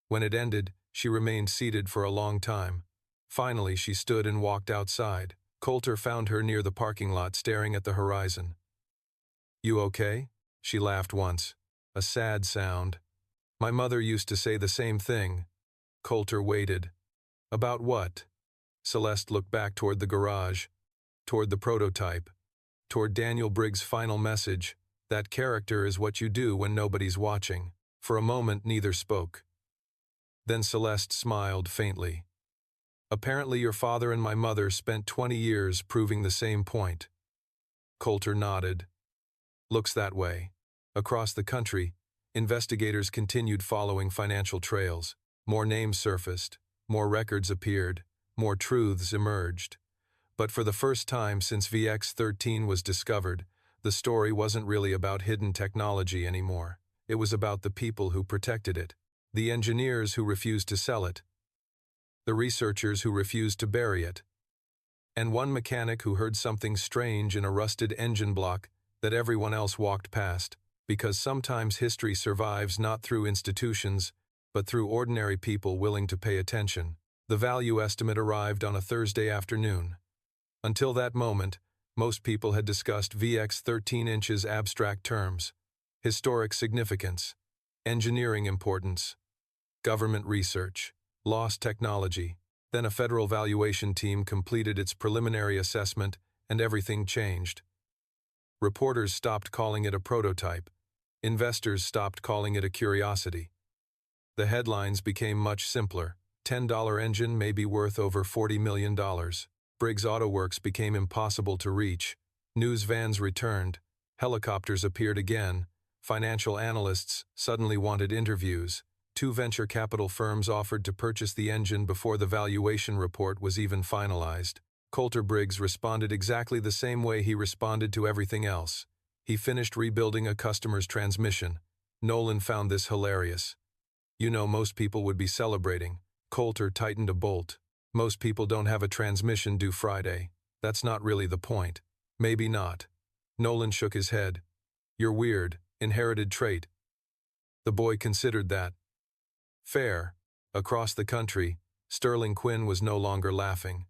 When it ended, she remained seated for a long time. Finally, she stood and walked outside. Coulter found her near the parking lot staring at the horizon. "You okay?" She laughed once. A sad sound. "My mother used to say the same thing." Coulter waited. "About what?" Celeste looked back toward the garage, toward the prototype, toward Daniel Briggs' final message, "That character is what you do when nobody's watching." For a moment, neither spoke. Then Celeste smiled faintly. "Apparently your father and my mother spent 20 years proving the same point." Coulter nodded. "Looks that way." Across the country, investigators continued following financial trails. More names surfaced, more records appeared, more truths emerged. But for the first time since VX-13 was discovered, the story wasn't really about hidden technology anymore. It was about the people who protected it, the engineers who refused to sell it, the researchers who refused to bury it, and one mechanic who heard something strange in a rusted engine block that everyone else walked past, because sometimes history survives not through institutions, but through ordinary people willing to pay attention. The value estimate arrived on a Thursday afternoon. Until that moment, most people had discussed VX-13 inches abstract terms, historic significance, engineering importance, government research, lost technology. Then a federal valuation team completed its preliminary assessment and everything changed. Reporters stopped calling it a prototype. Investors stopped calling it a curiosity. The headlines became much simpler. $10 engine may be worth over $40 million. Briggs Auto Works became impossible to reach. News vans returned. Helicopters appeared again. Financial analysts suddenly wanted interviews. 2 venture capital firms offered to purchase the engine before the valuation report was even finalized. Coulter Briggs responded exactly the same way he responded to everything else. He finished rebuilding a customer's transmission. Nolan found this hilarious. You know, most people would be celebrating. Coulter tightened a bolt. Most people don't have a transmission due Friday. That's not really the point. Maybe not. Nolan shook his head. You're weird. Inherited trait. The boy considered that. Fair. Across the country, Sterling Quinn was no longer laughing.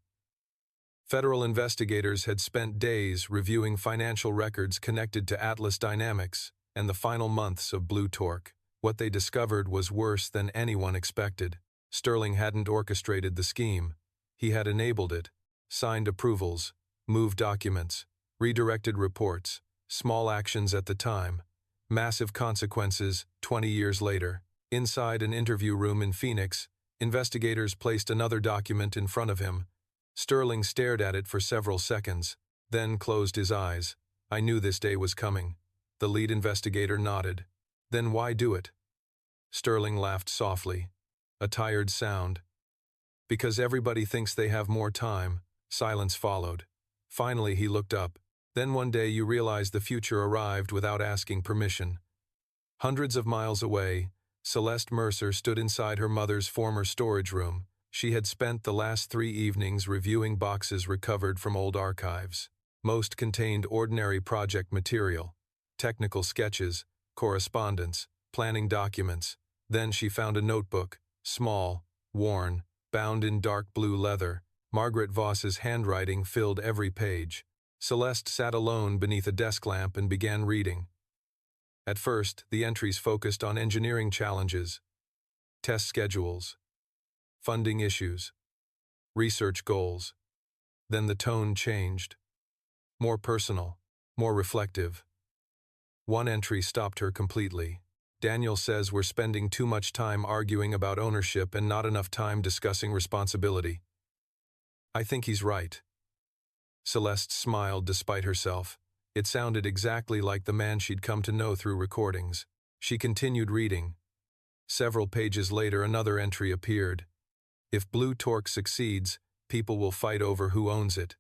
Federal investigators had spent days reviewing financial records connected to Atlas Dynamics and the final months of Blue Torque. What they discovered was worse than anyone expected. Sterling hadn't orchestrated the scheme. He had enabled it, signed approvals, moved documents, redirected reports, small actions at the time, massive consequences 20 years later. Inside an interview room in Phoenix, investigators placed another document in front of him. Sterling stared at it for several seconds, then closed his eyes. I knew this day was coming. The lead investigator nodded. Then why do it? Sterling laughed softly. A tired sound. Because everybody thinks they have more time. Silence followed. Finally he looked up. Then one day you realize the future arrived without asking permission. Hundreds of miles away, Celeste Mercer stood inside her mother's former storage room. She had spent the last 3 evenings reviewing boxes recovered from old archives. Most contained ordinary project material, technical sketches, correspondence, planning documents. Then she found a notebook, small, worn, bound in dark blue leather. Margaret Voss's handwriting filled every page. Celeste sat alone beneath a desk lamp and began reading. At first, the entries focused on engineering challenges, test schedules, funding issues, research goals. Then the tone changed. More personal, more reflective. One entry stopped her completely. Daniel says we're spending too much time arguing about ownership and not enough time discussing responsibility. I think he's right. Celeste smiled despite herself. It sounded exactly like the man she'd come to know through recordings. She continued reading. Several pages later, another entry appeared. If Blue Torque succeeds, people will fight over who owns it.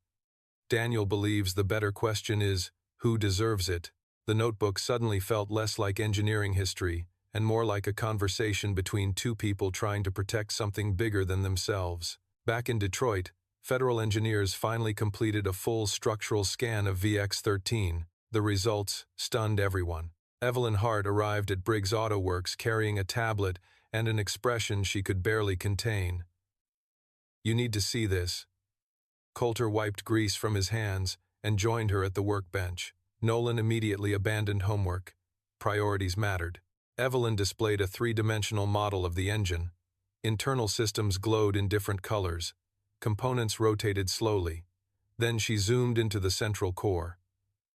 Daniel believes the better question is, who deserves it? The notebook suddenly felt less like engineering history and more like a conversation between 2 people trying to protect something bigger than themselves. Back in Detroit, federal engineers finally completed a full structural scan of VX-13. The results stunned everyone. Evelyn Hart arrived at Briggs Auto Works carrying a tablet and an expression she could barely contain. You need to see this. Coulter wiped grease from his hands and joined her at the workbench. Nolan immediately abandoned homework. Priorities mattered. Evelyn displayed a 3-dimensional model of the engine. Internal systems glowed in different colors. Components rotated slowly. Then she zoomed into the central core.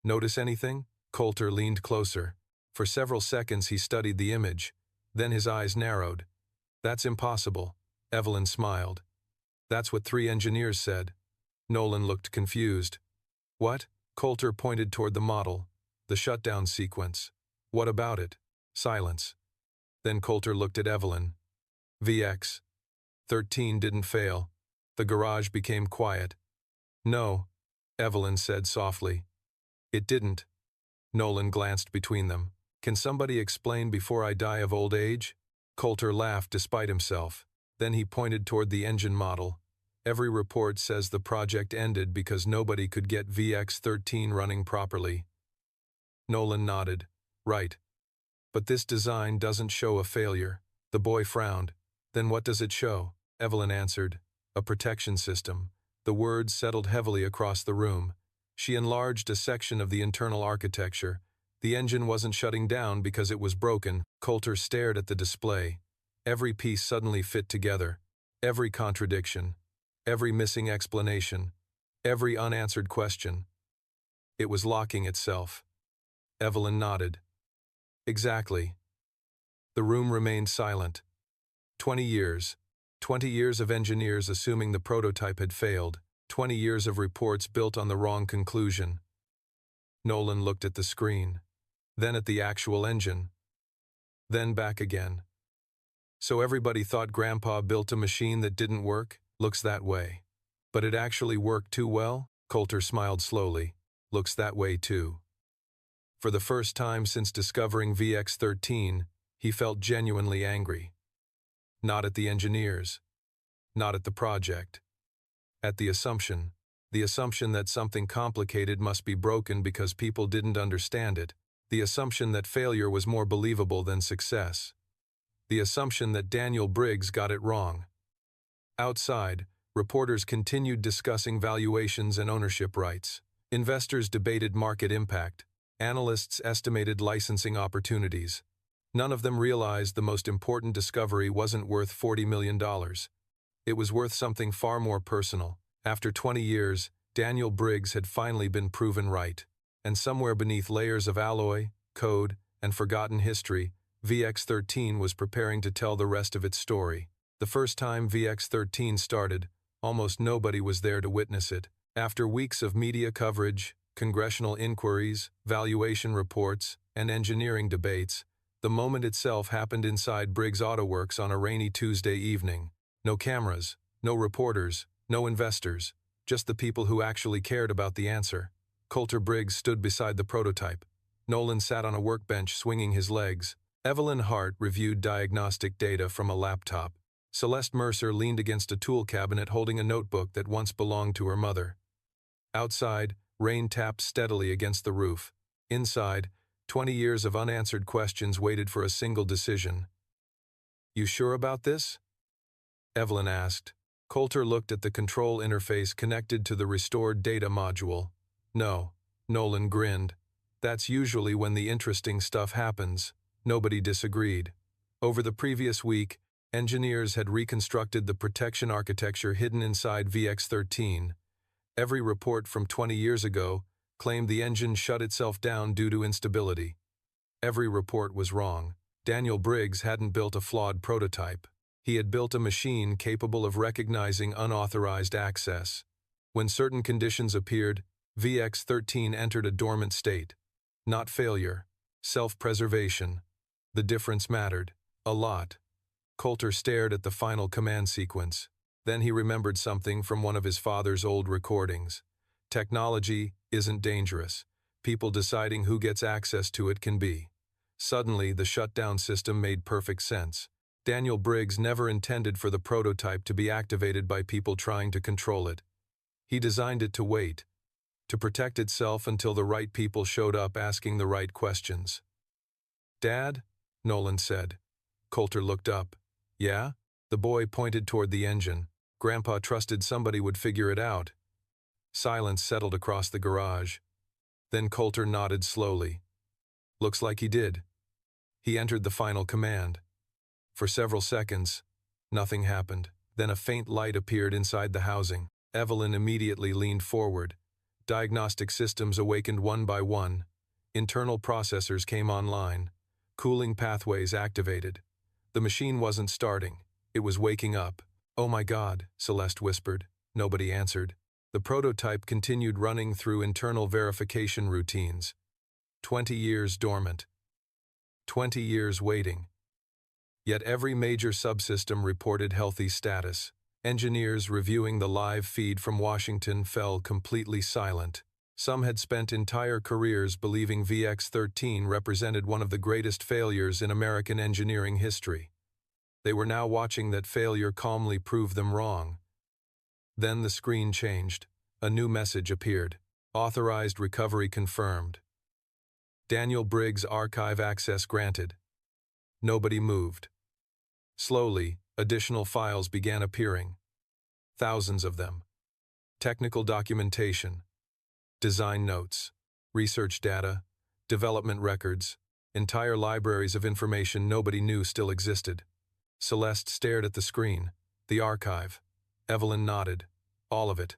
Notice anything? Coulter leaned closer. For several seconds he studied the image. Then his eyes narrowed. That's impossible. Evelyn smiled. That's what 3 engineers said. Nolan looked confused. What? Coulter pointed toward the model. The shutdown sequence. What about it? Silence. Then Coulter looked at Evelyn. VX-13 didn't fail. The garage became quiet. No, Evelyn said softly. It didn't. Nolan glanced between them. Can somebody explain before I die of old age? Coulter laughed despite himself. Then he pointed toward the engine model. Every report says the project ended because nobody could get VX-13 running properly. Nolan nodded. Right. But this design doesn't show a failure. The boy frowned. Then what does it show? Evelyn answered. A protection system. The words settled heavily across the room. She enlarged a section of the internal architecture. The engine wasn't shutting down because it was broken. Coulter stared at the display. Every piece suddenly fit together. Every contradiction. Every missing explanation. Every unanswered question. It was locking itself. Evelyn nodded. Exactly. The room remained silent. 20 years. 20 years of engineers assuming the prototype had failed. 20 years of reports built on the wrong conclusion. Nolan looked at the screen, then at the actual engine, then back again. So everybody thought Grandpa built a machine that didn't work? Looks that way. But it actually worked too well? Coulter smiled slowly. Looks that way too. For the first time since discovering VX-13, he felt genuinely angry. Not at the engineers. Not at the project. At the assumption that something complicated must be broken because people didn't understand it. The assumption that failure was more believable than success. The assumption that Daniel Briggs got it wrong. Outside, reporters continued discussing valuations and ownership rights. Investors debated market impact. Analysts estimated licensing opportunities. None of them realized the most important discovery wasn't worth $40 million. It was worth something far more personal. After 20 years, Daniel Briggs had finally been proven right. And somewhere beneath layers of alloy, code, and forgotten history, VX-13 was preparing to tell the rest of its story. The first time VX-13 started, almost nobody was there to witness it. After weeks of media coverage, congressional inquiries, valuation reports, and engineering debates, the moment itself happened inside Briggs Auto Works on a rainy Tuesday evening. No cameras, no reporters, no investors, just the people who actually cared about the answer. Coulter Briggs stood beside the prototype. Nolan sat on a workbench swinging his legs. Evelyn Hart reviewed diagnostic data from a laptop. Celeste Mercer leaned against a tool cabinet holding a notebook that once belonged to her mother. Outside, rain tapped steadily against the roof. Inside, 20 years of unanswered questions waited for a single decision. "You sure about this?" Evelyn asked. Coulter looked at the control interface connected to the restored data module. "No." Nolan grinned. "That's usually when the interesting stuff happens." Nobody disagreed. Over the previous week, engineers had reconstructed the protection architecture hidden inside VX-13. Every report from 20 years ago claimed the engine shut itself down due to instability. Every report was wrong. Daniel Briggs hadn't built a flawed prototype. He had built a machine capable of recognizing unauthorized access. When certain conditions appeared, VX-13 entered a dormant state. Not failure, self-preservation. The difference mattered. A lot. Coulter stared at the final command sequence. Then he remembered something from one of his father's old recordings. Technology isn't dangerous. People deciding who gets access to it can be. Suddenly, the shutdown system made perfect sense. Daniel Briggs never intended for the prototype to be activated by people trying to control it. He designed it to wait, to protect itself until the right people showed up asking the right questions. "Dad?" Nolan said. Coulter looked up. "Yeah?" The boy pointed toward the engine. Grandpa trusted somebody would figure it out. Silence settled across the garage. Then Coulter nodded slowly. "Looks like he did." He entered the final command. For several seconds, nothing happened. Then a faint light appeared inside the housing. Evelyn immediately leaned forward. Diagnostic systems awakened one by one. Internal processors came online. Cooling pathways activated. The machine wasn't starting. It was waking up. "Oh my God," Celeste whispered. Nobody answered. The prototype continued running through internal verification routines. 20 years dormant. 20 years waiting. Yet every major subsystem reported healthy status. Engineers reviewing the live feed from Washington fell completely silent. Some had spent entire careers believing VX-13 represented one of the greatest failures in American engineering history. They were now watching that failure calmly prove them wrong. Then the screen changed. A new message appeared. Authorized recovery confirmed. Daniel Briggs archive access granted. Nobody moved. Slowly, additional files began appearing. Thousands of them. Technical documentation, design notes, research data, development records, entire libraries of information nobody knew still existed. Celeste stared at the screen. The archive. Evelyn nodded. All of it.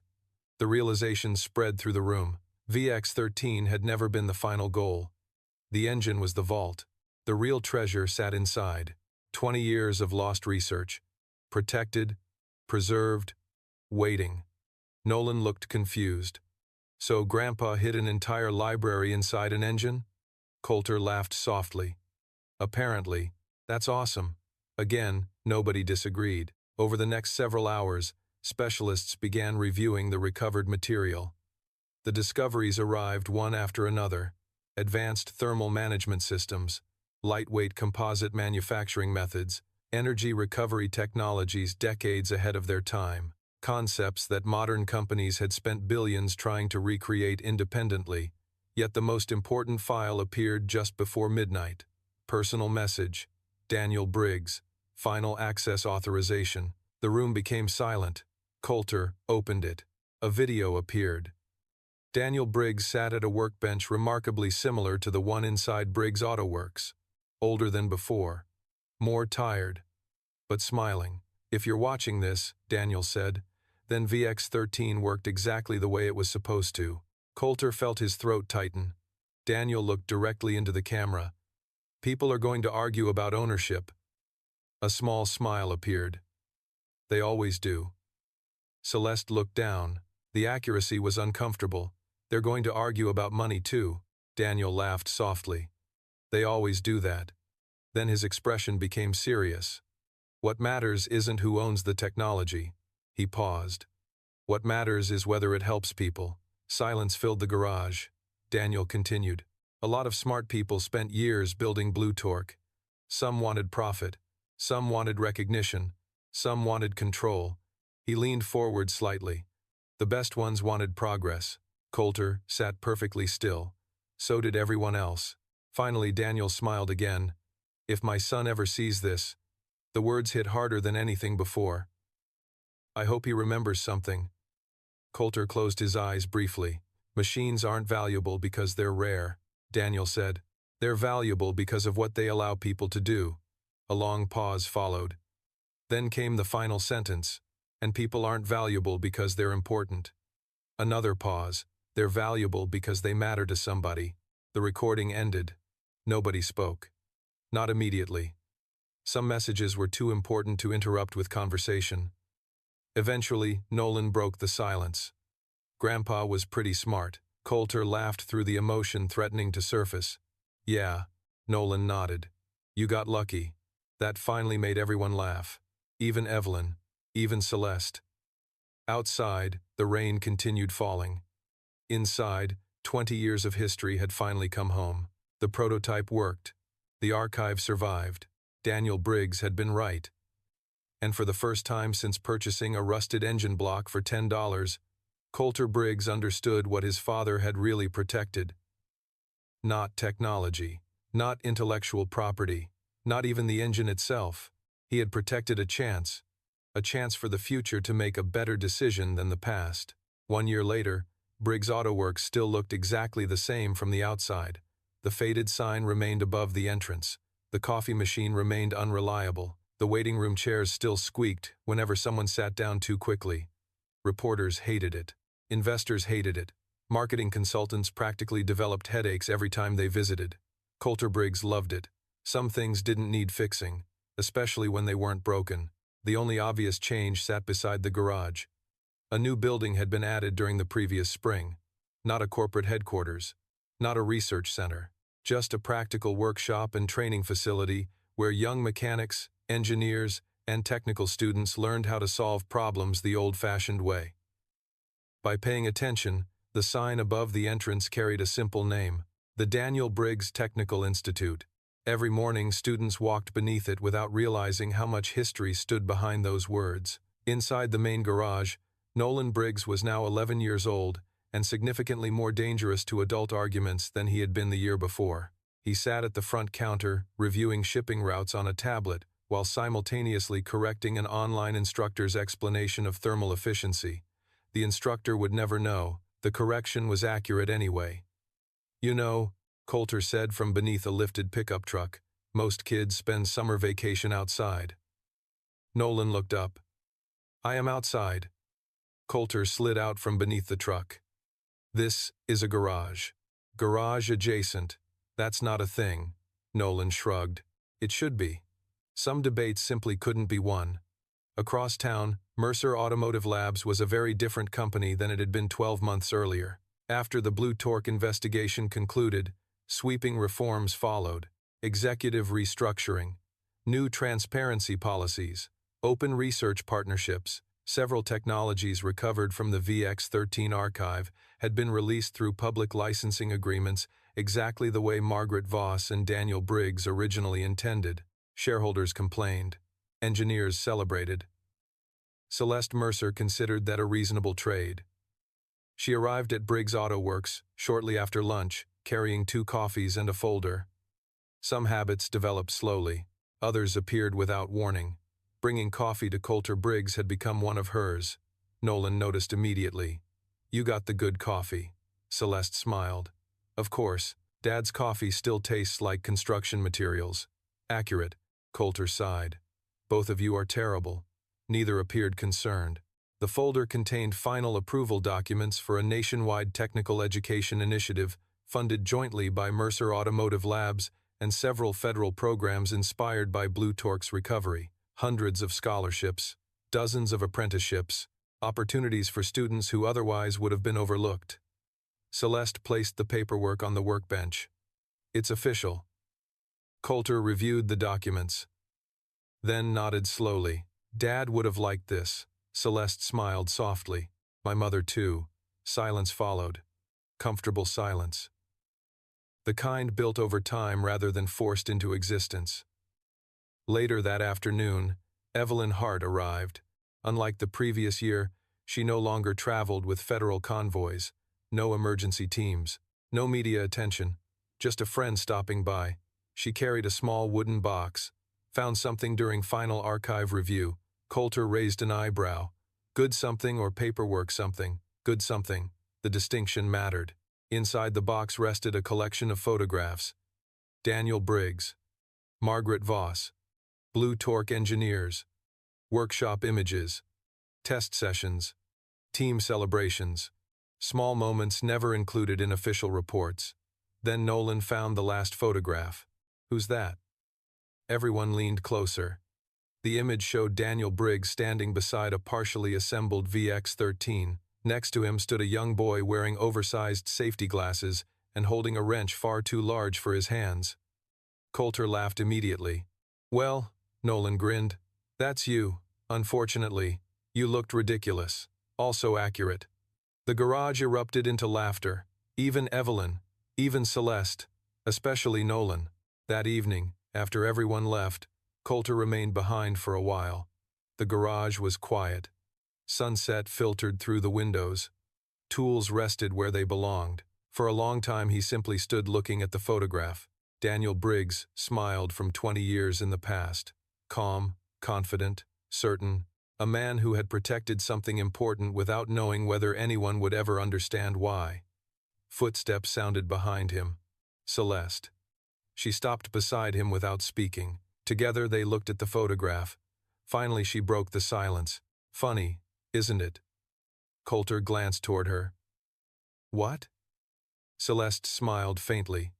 The realization spread through the room. VX-13 had never been the final goal. The engine was the vault. The real treasure sat inside. 20 years of lost research. Protected, preserved, waiting. Nolan looked confused. So Grandpa hid an entire library inside an engine? Coulter laughed softly. Apparently. That's awesome. Again, nobody disagreed. Over the next several hours, specialists began reviewing the recovered material. The discoveries arrived one after another. Advanced thermal management systems, lightweight composite manufacturing methods, energy recovery technologies decades ahead of their time, concepts that modern companies had spent billions trying to recreate independently. Yet the most important file appeared just before midnight. Personal message. Daniel Briggs. Final access authorization. The room became silent. Coulter opened it. A video appeared. Daniel Briggs sat at a workbench remarkably similar to the one inside Briggs Auto Works. Older than before. More tired. But smiling. If you're watching this, Daniel said, then VX-13 worked exactly the way it was supposed to. Coulter felt his throat tighten. Daniel looked directly into the camera. People are going to argue about ownership. A small smile appeared. They always do. Celeste looked down. The accuracy was uncomfortable. They're going to argue about money too. Daniel laughed softly. They always do that. Then his expression became serious. What matters isn't who owns the technology. He paused. What matters is whether it helps people. Silence filled the garage. Daniel continued. A lot of smart people spent years building Blue Torque. Some wanted profit. Some wanted recognition. Some wanted control. He leaned forward slightly. The best ones wanted progress. Coulter sat perfectly still. So did everyone else. Finally, Daniel smiled again. If my son ever sees this. The words hit harder than anything before. I hope he remembers something. Coulter closed his eyes briefly. Machines aren't valuable because they're rare, Daniel said. They're valuable because of what they allow people to do. A long pause followed. Then came the final sentence. And people aren't valuable because they're important. Another pause. They're valuable because they matter to somebody. The recording ended. Nobody spoke. Not immediately. Some messages were too important to interrupt with conversation. Eventually, Nolan broke the silence. Grandpa was pretty smart. Coulter laughed through the emotion threatening to surface. Yeah, Nolan nodded. You got lucky. That finally made everyone laugh. Even Evelyn. Even Celeste. Outside, the rain continued falling. Inside, 20 years of history had finally come home. The prototype worked. The archive survived. Daniel Briggs had been right. And for the first time since purchasing a rusted engine block for $10, Coulter Briggs understood what his father had really protected. Not technology, not intellectual property, not even the engine itself. He had protected a chance for the future to make a better decision than the past. 1 year later, Briggs Auto Works still looked exactly the same from the outside. The faded sign remained above the entrance. The coffee machine remained unreliable. The waiting room chairs still squeaked whenever someone sat down too quickly. Reporters hated it. Investors hated it. Marketing consultants practically developed headaches every time they visited. Coulter Briggs loved it. Some things didn't need fixing, especially when they weren't broken. The only obvious change sat beside the garage. A new building had been added during the previous spring. Not a corporate headquarters. Not a research center. Just a practical workshop and training facility where young mechanics, engineers, and technical students learned how to solve problems the old-fashioned way. By paying attention, the sign above the entrance carried a simple name, the Daniel Briggs Technical Institute. Every morning, students walked beneath it without realizing how much history stood behind those words. Inside the main garage, Nolan Briggs was now 11 years old and significantly more dangerous to adult arguments than he had been the year before. He sat at the front counter, reviewing shipping routes on a tablet, while simultaneously correcting an online instructor's explanation of thermal efficiency. The instructor would never know. The correction was accurate anyway. You know, Coulter said from beneath a lifted pickup truck, most kids spend summer vacation outside. Nolan looked up. I am outside. Coulter slid out from beneath the truck. This is a garage. Garage adjacent. That's not a thing. Nolan shrugged. It should be. Some debates simply couldn't be won. Across town, Mercer Automotive Labs was a very different company than it had been 12 months earlier. After the Blue Torque investigation concluded, sweeping reforms followed. Executive restructuring, new transparency policies, open research partnerships. Several technologies recovered from the VX13 archive had been released through public licensing agreements exactly the way Margaret Voss and Daniel Briggs originally intended. Shareholders complained. Engineers celebrated. Celeste Mercer considered that a reasonable trade. She arrived at Briggs Auto Works shortly after lunch, carrying 2 coffees and a folder. Some habits developed slowly. Others appeared without warning. Bringing coffee to Coulter Briggs had become one of hers. Nolan noticed immediately. "You got the good coffee." Celeste smiled. "Of course, Dad's coffee still tastes like construction materials." "Accurate," Coulter sighed. "Both of you are terrible." Neither appeared concerned. The folder contained final approval documents for a nationwide technical education initiative funded jointly by Mercer Automotive Labs and several federal programs inspired by Blue Torque's recovery. Hundreds of scholarships, dozens of apprenticeships, opportunities for students who otherwise would have been overlooked. Celeste placed the paperwork on the workbench. "It's official." Coulter reviewed the documents, then nodded slowly. "Dad would have liked this." Celeste smiled softly. "My mother too." Silence followed. Comfortable silence. The kind built over time rather than forced into existence. Later that afternoon, Evelyn Hart arrived. Unlike the previous year, she no longer traveled with federal convoys, no emergency teams, no media attention, just a friend stopping by. She carried a small wooden box, found something during final archive review. Coulter raised an eyebrow. Good something or paperwork something? Good something. The distinction mattered. Inside the box rested a collection of photographs. Daniel Briggs, Margaret Voss, Blue Torque engineers, workshop images, test sessions, team celebrations, small moments never included in official reports. Then Nolan found the last photograph. "Who's that?" Everyone leaned closer. The image showed Daniel Briggs standing beside a partially assembled VX13. Next to him stood a young boy wearing oversized safety glasses and holding a wrench far too large for his hands. Coulter laughed immediately. "Well," Nolan grinned, "that's you. Unfortunately, you looked ridiculous. Also accurate." The garage erupted into laughter. Even Evelyn, even Celeste, especially Nolan. That evening, after everyone left, Coulter remained behind for a while. The garage was quiet. Sunset filtered through the windows. Tools rested where they belonged. For a long time he simply stood looking at the photograph. Daniel Briggs smiled from 20 years in the past. Calm, confident, certain. A man who had protected something important without knowing whether anyone would ever understand why. Footsteps sounded behind him. Celeste. She stopped beside him without speaking. Together they looked at the photograph. Finally she broke the silence. "Funny, isn't it?" Coulter glanced toward her. "What?" Celeste smiled faintly.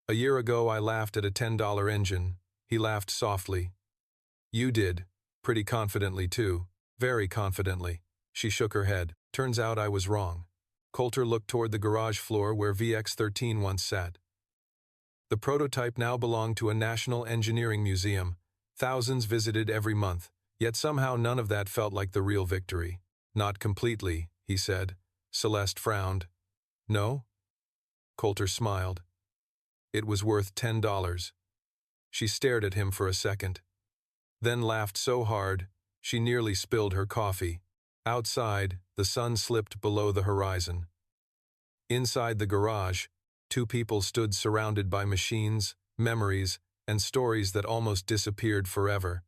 "A year ago I laughed at a $10 engine." He laughed softly. "You did. Pretty confidently too. Very confidently." She shook her head. "Turns out I was wrong." Coulter looked toward the garage floor where VX13 once sat. The prototype now belonged to a national engineering museum. Thousands visited every month. Yet somehow none of that felt like the real victory. "Not completely," he said. Celeste frowned. "No?" Coulter smiled. "It was worth $10. She stared at him for a second, then laughed so hard she nearly spilled her coffee. Outside, the sun slipped below the horizon. Inside the garage, 2 people stood surrounded by machines, memories, and stories that almost disappeared forever.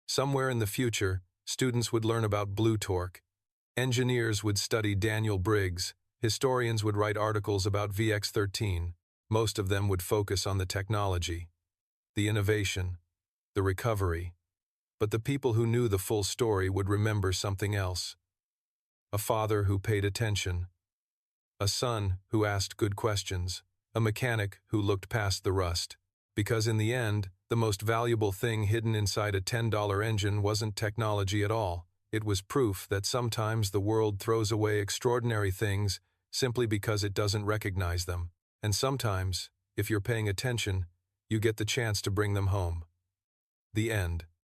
Somewhere in the future, students would learn about Blue Torque. Engineers would study Daniel Briggs. Historians would write articles about VX13. Most of them would focus on the technology, the innovation, the recovery. But the people who knew the full story would remember something else. A father who paid attention. A son who asked good questions. A mechanic who looked past the rust. Because in the end, the most valuable thing hidden inside a $10 engine wasn't technology at all. It was proof that sometimes the world throws away extraordinary things simply because it doesn't recognize them. And sometimes, if you're paying attention, you get the chance to bring them home. The end.